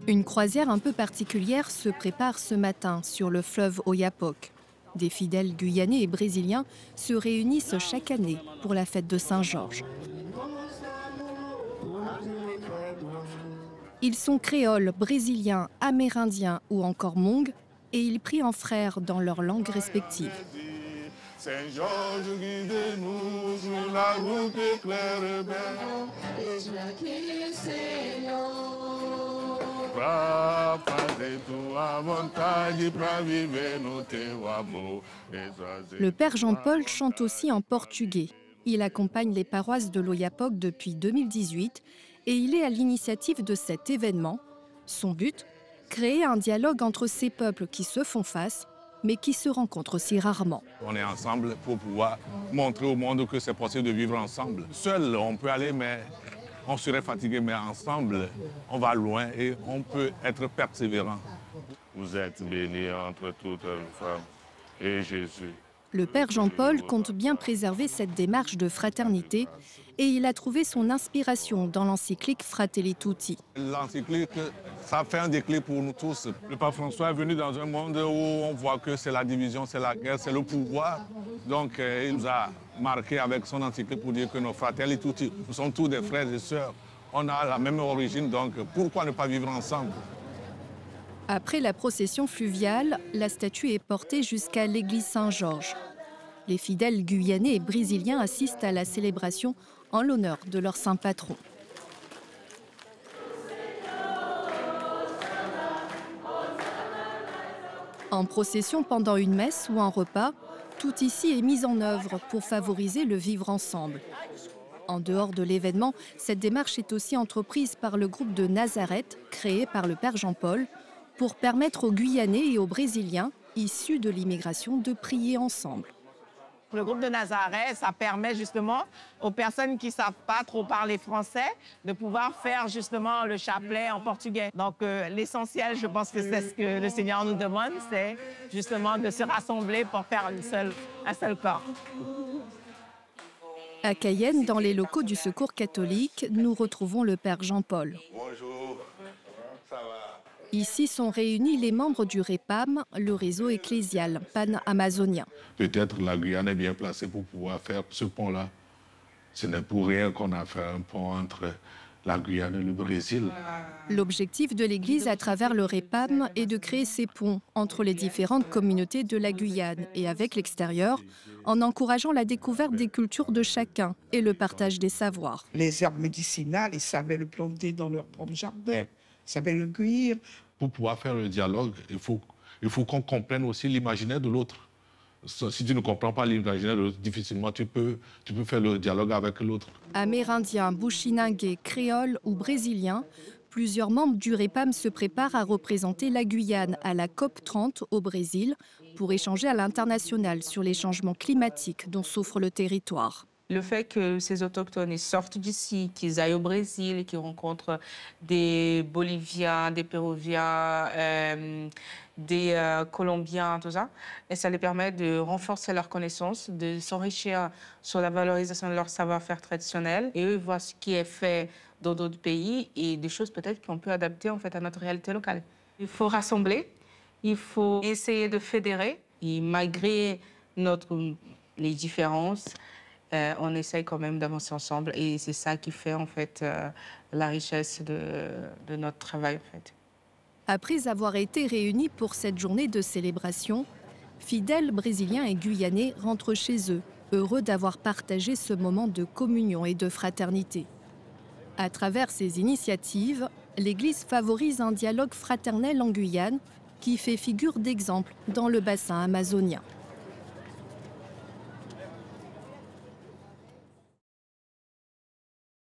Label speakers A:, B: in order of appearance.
A: Une croisière un peu particulière se prépare ce matin sur le fleuve Oyapock. Des fidèles guyanais et brésiliens se réunissent chaque année pour la fête de Saint-Georges. Ils sont créoles, brésiliens, amérindiens ou encore Hmong et ils prient en frères dans leurs langues respectives.
B: Saint-Georges, guide-nous sur la route claire et belle.
A: Le père Jean-Paul chante aussi en portugais. Il accompagne les paroisses de l'Oyapock depuis 2018 et il est à l'initiative de cet événement. Son but, créer un dialogue entre ces peuples qui se font face, mais qui se rencontrent si rarement.
B: On est ensemble pour pouvoir montrer au monde que c'est possible de vivre ensemble. Seul, on peut aller, mais on serait fatigué, mais ensemble, on va loin et on peut être persévérant. Vous êtes bénie entre toutes les femmes et Jésus.
A: Le père Jean-Paul compte bien préserver cette démarche de fraternité et il a trouvé son inspiration dans l'encyclique Fratelli Tutti.
B: L'encyclique, ça fait un déclic pour nous tous. Le pape François est venu dans un monde où on voit que c'est la division, c'est la guerre, c'est le pouvoir. Donc il nous a marqué avec son encyclique pour dire que nos Fratelli Tutti, nous sommes tous des frères et sœurs. On a la même origine, donc pourquoi ne pas vivre ensemble?
A: Après la procession fluviale, la statue est portée jusqu'à l'église Saint-Georges. Les fidèles guyanais et brésiliens assistent à la célébration en l'honneur de leur saint patron. En procession pendant une messe ou un repas, tout ici est mis en œuvre pour favoriser le vivre ensemble. En dehors de l'événement, cette démarche est aussi entreprise par le groupe de Nazareth, créé par le père Jean-Paul, pour permettre aux Guyanais et aux Brésiliens, issus de l'immigration, de prier ensemble.
C: Le groupe de Nazareth, ça permet justement aux personnes qui ne savent pas trop parler français de pouvoir faire justement le chapelet en portugais. Donc l'essentiel, je pense que c'est ce que le Seigneur nous demande, c'est justement de se rassembler pour faire un seul corps.
A: À Cayenne, dans les locaux du Secours catholique, nous retrouvons le père Jean-Paul.
B: Bonjour, ça va?
A: Ici sont réunis les membres du REPAM, le réseau ecclésial pan-amazonien.
B: Peut-être la Guyane est bien placée pour pouvoir faire ce pont-là. Ce n'est pour rien qu'on a fait un pont entre la Guyane et le Brésil.
A: L'objectif de l'Église à travers le REPAM est de créer ces ponts entre les différentes communautés de la Guyane et avec l'extérieur, en encourageant la découverte des cultures de chacun et le partage des savoirs.
D: Les herbes médicinales, ils savaient le planter dans leur propre jardin, ils savaient le cueillir.
B: Pour pouvoir faire le dialogue, il faut qu'on comprenne aussi l'imaginaire de l'autre. Si tu ne comprends pas l'imaginaire de l'autre, difficilement tu peux faire le dialogue avec l'autre.
A: Amérindiens, Bushinangués, créoles ou brésiliens, plusieurs membres du REPAM se préparent à représenter la Guyane à la COP30 au Brésil pour échanger à l'international sur les changements climatiques dont souffre le territoire.
E: Le fait que ces autochtones sortent d'ici, qu'ils aillent au Brésil, qu'ils rencontrent des Boliviens, des Péruviens, des Colombiens, tout ça, et ça les permet de renforcer leurs connaissances, de s'enrichir sur la valorisation de leur savoir-faire traditionnel, et eux voient ce qui est fait dans d'autres pays et des choses peut-être qu'on peut adapter en fait à notre réalité locale. Il faut rassembler, il faut essayer de fédérer, et malgré les différences, on essaye quand même d'avancer ensemble et c'est ça qui fait en fait la richesse de notre travail en fait.
A: Après avoir été réunis pour cette journée de célébration, fidèles brésiliens et guyanais rentrent chez eux, heureux d'avoir partagé ce moment de communion et de fraternité. À travers ces initiatives, l'Église favorise un dialogue fraternel en Guyane qui fait figure d'exemple dans le bassin amazonien.